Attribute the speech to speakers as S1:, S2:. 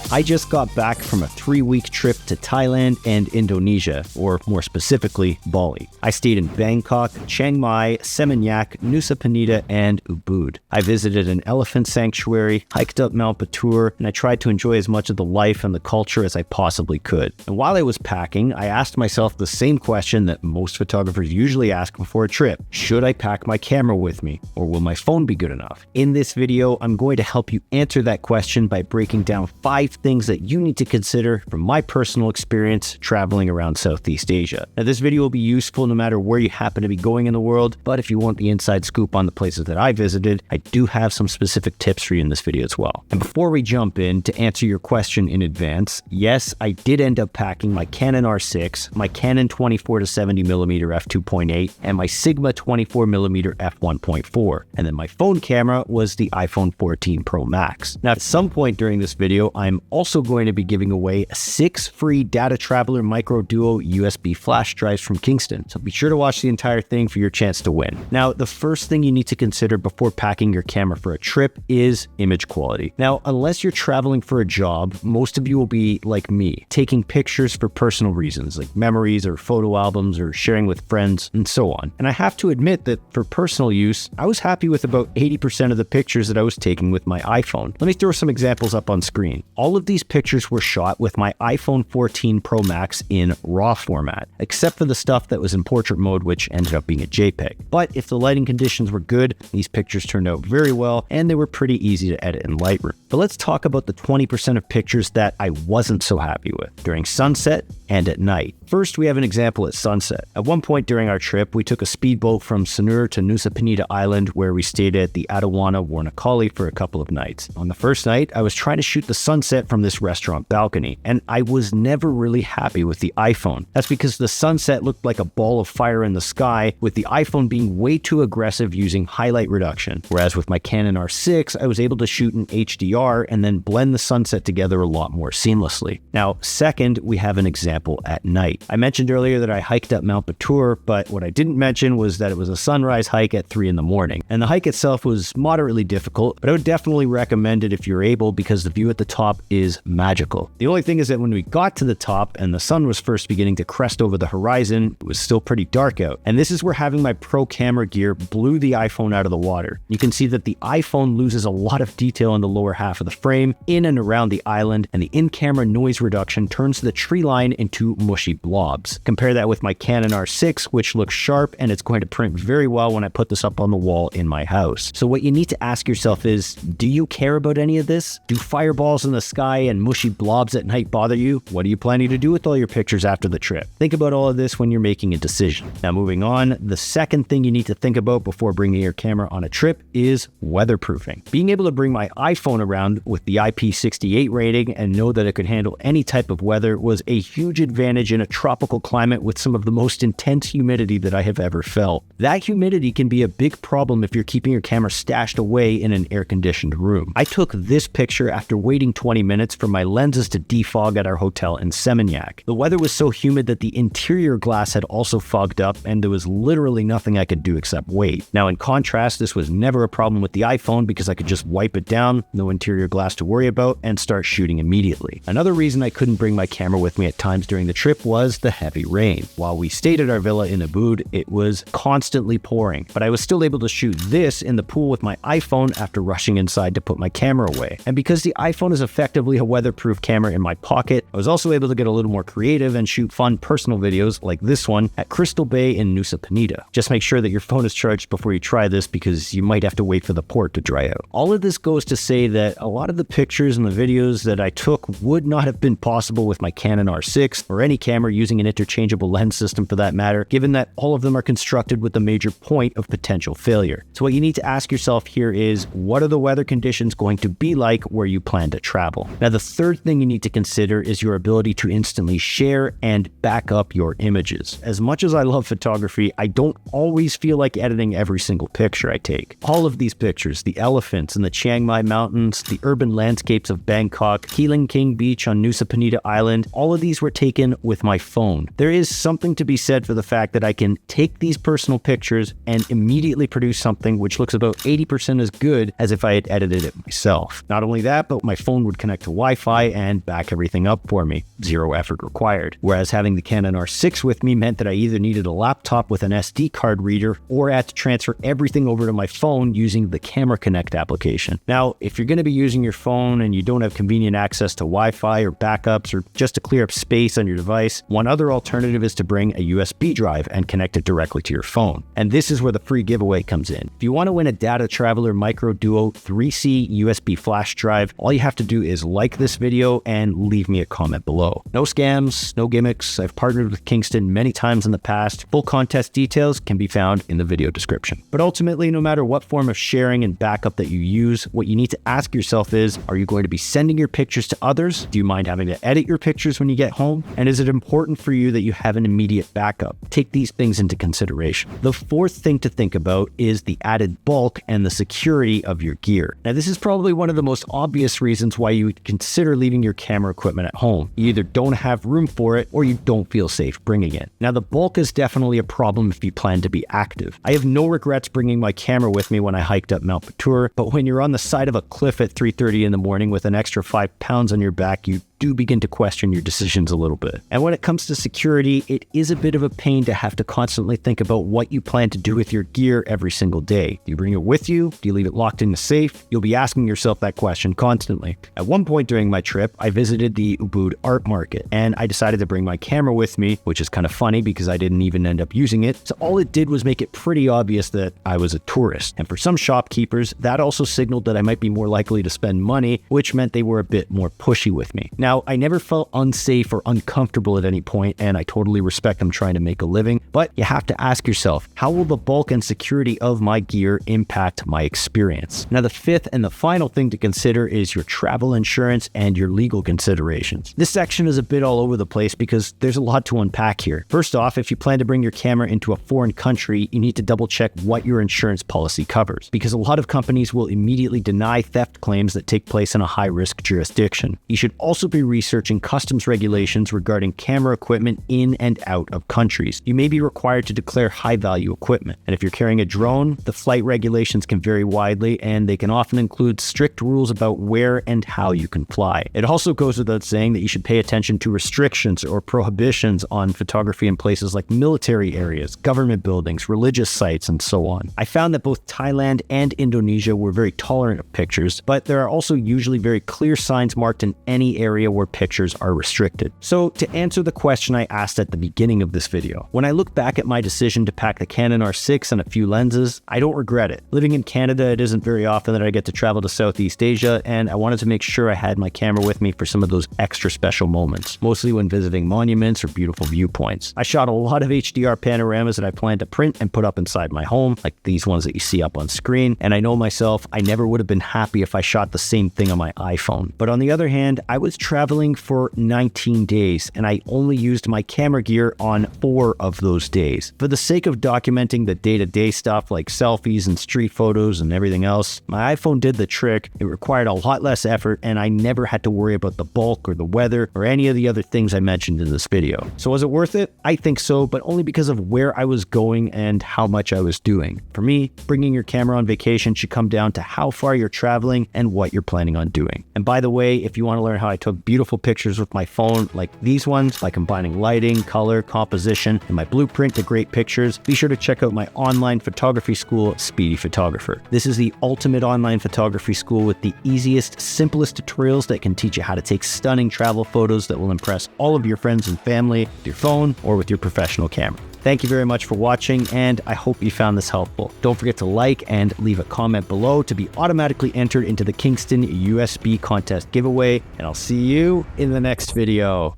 S1: I just got back from a 3-week trip to Thailand and Indonesia, or more specifically, Bali. I stayed in Bangkok, Chiang Mai, Seminyak, Nusa Penida, and Ubud. I visited an elephant sanctuary, hiked up Mount Batur, and I tried to enjoy as much of the life and the culture as I possibly could. And while I was packing, I asked myself the same question that most photographers usually ask before a trip. Should I pack my camera with me, or will my phone be good enough? In this video, I'm going to help you answer that question by breaking down 5 things that you need to consider from my personal experience traveling around Southeast Asia. Now, this video will be useful no matter where you happen to be going in the world, but if you want the inside scoop on the places that I visited, I do have some specific tips for you in this video as well. And before we jump in, to answer your question in advance, yes, I did end up packing my Canon R6, my Canon 24-70mm f2.8, and my Sigma 24mm f1.4. And then my phone camera was the iPhone 14 Pro Max. Now, at some point during this video, I'm also going to be giving away 6 free DataTraveler microDuo USB flash drives from Kingston, so be sure to watch the entire thing for your chance to win. Now, the first thing you need to consider before packing your camera for a trip is image quality. Now, unless you're traveling for a job, most of you will be like me, taking pictures for personal reasons, like memories or photo albums or sharing with friends and so on. And I have to admit that for personal use, I was happy with about 80% of the pictures that I was taking with my iPhone. Let me throw some examples up on screen. All of these pictures were shot with my iPhone 14 Pro Max in RAW format, except for the stuff that was in portrait mode, which ended up being a JPEG. But if the lighting conditions were good, these pictures turned out very well, and they were pretty easy to edit in Lightroom. But let's talk about the 20% of pictures that I wasn't so happy with during sunset and at night. First, we have an example at sunset. At one point during our trip, we took a speedboat from Sanur to Nusa Penida Island, where we stayed at the Aduana Warnakali for a couple of nights. On the first night, I was trying to shoot the sunset from this restaurant balcony, and I was never really happy with the iPhone. That's because the sunset looked like a ball of fire in the sky, with the iPhone being way too aggressive using highlight reduction. Whereas with my Canon R6, I was able to shoot in HDR and then blend the sunset together a lot more seamlessly. Now, second, we have an example at night. I mentioned earlier that I hiked up Mount Batur, but what I didn't mention was that it was a sunrise hike at 3 in the morning. And the hike itself was moderately difficult, but I would definitely recommend it if you're able, because the view at the top is magical. The only thing is that when we got to the top and the sun was first beginning to crest over the horizon, it was still pretty dark out. And this is where having my pro camera gear blew the iPhone out of the water. You can see that the iPhone loses a lot of detail in the lower half of the frame, in and around the island, and the in-camera noise reduction turns the tree line into mushy blobs. Compare that with my Canon R6, which looks sharp, and it's going to print very well when I put this up on the wall in my house. So what you need to ask yourself is, do you care about any of this? Do fireballs in the sky and mushy blobs at night bother you? What are you planning to do with all your pictures after the trip? Think about all of this when you're making a decision. Now, moving on, the second thing you need to think about before bringing your camera on a trip is weatherproofing. Being able to bring my iPhone around with the IP68 rating and know that it could handle any type of weather was a huge advantage in a tropical climate with some of the most intense humidity that I have ever felt. That humidity can be a big problem if you're keeping your camera stashed away in an air-conditioned room. I took this picture after waiting 20 minutes for my lenses to defog at our hotel in Seminyak. The weather was so humid that the interior glass had also fogged up, and there was literally nothing I could do except wait. Now, in contrast, this was never a problem with the iPhone because I could just wipe it down, no interior glass to worry about, and start shooting immediately. Another reason I couldn't bring my camera with me at times during the trip was the heavy rain. While we stayed at our villa in Ubud, it was constantly pouring, but I was still able to shoot this in the pool with my iPhone after rushing inside to put my camera away. And because the iPhone is effectively a weatherproof camera in my pocket, I was also able to get a little more creative and shoot fun personal videos like this one at Crystal Bay in Nusa Penida. Just make sure that your phone is charged before you try this, because you might have to wait for the port to dry out. All of this goes to say that a lot of the pictures and the videos that I took would not have been possible with my Canon R6 or any camera using an interchangeable lens system for that matter, given that all of them are constructed with the major point of potential failure. So what you need to ask yourself here is, what are the weather conditions going to be like where you plan to travel? Now, the third thing you need to consider is your ability to instantly share and back up your images. As much as I love photography, I don't always feel like editing every single picture I take. All of these pictures, the elephants in the Chiang Mai mountains, the urban landscapes of Bangkok, Keeling King Beach on Nusa Penida Island, all of these were taken taken with my phone. There is something to be said for the fact that I can take these personal pictures and immediately produce something which looks about 80% as good as if I had edited it myself. Not only that, but my phone would connect to Wi-Fi and back everything up for me. Zero effort required. Whereas having the Canon R6 with me meant that I either needed a laptop with an SD card reader or I had to transfer everything over to my phone using the Camera Connect application. Now, if you're going to be using your phone and you don't have convenient access to Wi-Fi or backups or just to clear up space on your device, one other alternative is to bring a USB drive and connect it directly to your phone. And this is where the free giveaway comes in. If you want to win a DataTraveler microDuo 3C USB flash drive, all you have to do is like this video and leave me a comment below. No scams, no gimmicks. I've partnered with Kingston many times in the past. Full contest details can be found in the video description. But ultimately, no matter what form of sharing and backup that you use, what you need to ask yourself is, are you going to be sending your pictures to others? Do you mind having to edit your pictures when you get home? And is it important for you that you have an immediate backup? Take these things into consideration. The fourth thing to think about is the added bulk and the security of your gear. Now, this is probably one of the most obvious reasons why you would consider leaving your camera equipment at home. You either don't have room for it or you don't feel safe bringing it. Now, the bulk is definitely a problem if you plan to be active. I have no regrets bringing my camera with me when I hiked up Mount Batur, but when you're on the side of a cliff at 3:30 in the morning with an extra 5 pounds on your back, you do begin to question your decisions a little bit. And when it comes to security, it is a bit of a pain to have to constantly think about what you plan to do with your gear every single day. Do you bring it with you? Do you leave it locked in the safe? You'll be asking yourself that question constantly. At one point during my trip, I visited the Ubud art market and I decided to bring my camera with me, which is kind of funny because I didn't even end up using it. So all it did was make it pretty obvious that I was a tourist. And for some shopkeepers, that also signaled that I might be more likely to spend money, which meant they were a bit more pushy with me. Now, I never felt unsafe or uncomfortable at any point, and I totally respect them trying to make a living, but you have to ask yourself, how will the bulk and security of my gear impact my experience? Now, the fifth and the final thing to consider is your travel insurance and your legal considerations. This section is a bit all over the place because there's a lot to unpack here. First off, if you plan to bring your camera into a foreign country, you need to double check what your insurance policy covers, because a lot of companies will immediately deny theft claims that take place in a high-risk jurisdiction. You should also be researching customs regulations regarding camera equipment in and out of countries. You may be required to declare high-value equipment. And if you're carrying a drone, the flight regulations can vary widely, and they can often include strict rules about where and how you can fly. It also goes without saying that you should pay attention to restrictions or prohibitions on photography in places like military areas, government buildings, religious sites, and so on. I found that both Thailand and Indonesia were very tolerant of pictures, but there are also usually very clear signs marked in any area where pictures are restricted. So to answer the question I asked at the beginning of this video, when I look back at my decision to pack the Canon R6 and a few lenses, I don't regret it. Living in Canada, it isn't very often that I get to travel to Southeast Asia, and I wanted to make sure I had my camera with me for some of those extra special moments, mostly when visiting monuments or beautiful viewpoints. I shot a lot of HDR panoramas that I plan to print and put up inside my home, like these ones that you see up on screen, and I know myself, I never would have been happy if I shot the same thing on my iPhone. But on the other hand, I was traveling for 19 days, and I only used my camera gear on 4 of those days. For the sake of documenting the day-to-day stuff like selfies and street photos and everything else, my iPhone did the trick. It required a lot less effort, and I never had to worry about the bulk or the weather or any of the other things I mentioned in this video. So was it worth it? I think so, but only because of where I was going and how much I was doing. For me, bringing your camera on vacation should come down to how far you're traveling and what you're planning on doing. And by the way, if you want to learn how I took beautiful pictures with my phone like these ones by combining lighting, color, composition, and my blueprint to great pictures, be sure to check out my online photography school, Speedy Photographer. This is the ultimate online photography school with the easiest, simplest tutorials that can teach you how to take stunning travel photos that will impress all of your friends and family with your phone or with your professional camera. Thank you very much for watching, and I hope you found this helpful. Don't forget to like and leave a comment below to be automatically entered into the Kingston USB contest giveaway, and I'll see you in the next video.